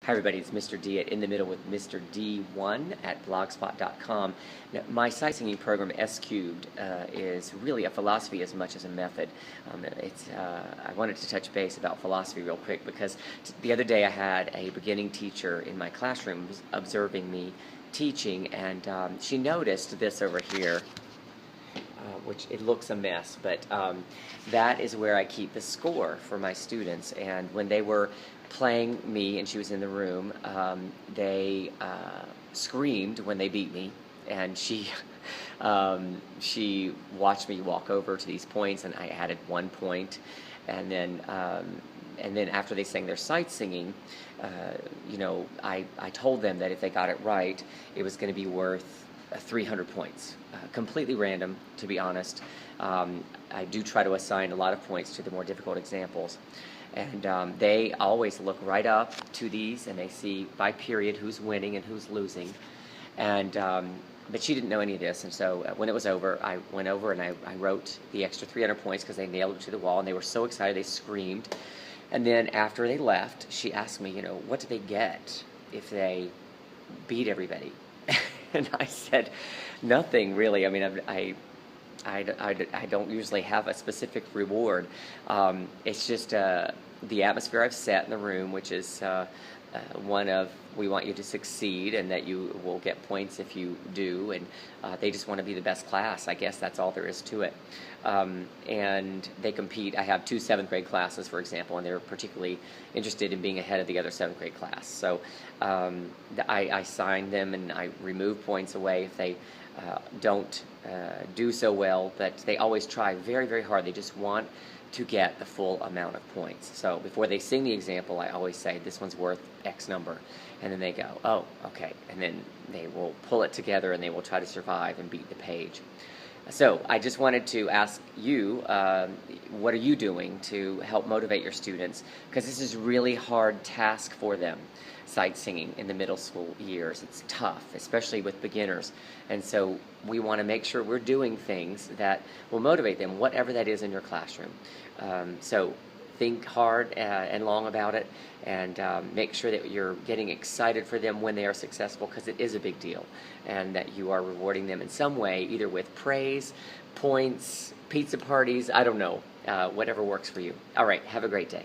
Hi everybody, it's Mr. D at In the Middle with Mr. D1 at blogspot.com. Now, my sight singing program S Cubed is really a philosophy as much as a method. I wanted to touch base about philosophy real quick because the other day I had a beginning teacher in my classroom observing me teaching, and she noticed this over here. Which it looks a mess, but that is where I keep the score for my students. And when they were playing me and she was in the room, they screamed when they beat me, and she watched me walk over to these points, and I added 1 point, and then after they sang their sight singing, I told them that if they got it right, it was going to be worth 300 points. Completely random, to be honest. I do try to assign a lot of points to the more difficult examples. And they always look right up to these, and they see by period who's winning and who's losing. And but she didn't know any of this, and so when it was over, I went over and I wrote the extra 300 points because they nailed it to the wall, and they were so excited they screamed. And then after they left, she asked me, what do they get if they beat everybody? And I said, nothing really. I mean, I don't usually have a specific reward. It's just the atmosphere I've set in the room, which is one of, we want you to succeed and that you will get points if you do, and they just want to be the best class. I guess that's all there is to it. And they compete. I have 2 7th grade classes, for example, and they're particularly interested in being ahead of the other 7th grade class. So I sign them and I remove points away if they don't do so well, but they always try very, very hard. They just want to get the full amount of points. So before they sing the example, I always say, this one's worth X number. And then they go, oh, okay. And then they will pull it together and they will try to survive and beat the page. So I just wanted to ask you, what are you doing to help motivate your students? Because this is a really hard task for them, sight singing in the middle school years. It's tough, especially with beginners. And so we want to make sure we're doing things that will motivate them, whatever that is in your classroom. So think hard and long about it, and make sure that you're getting excited for them when they are successful, because it is a big deal, and that you are rewarding them in some way, either with praise, points, pizza parties, I don't know, whatever works for you. All right, have a great day.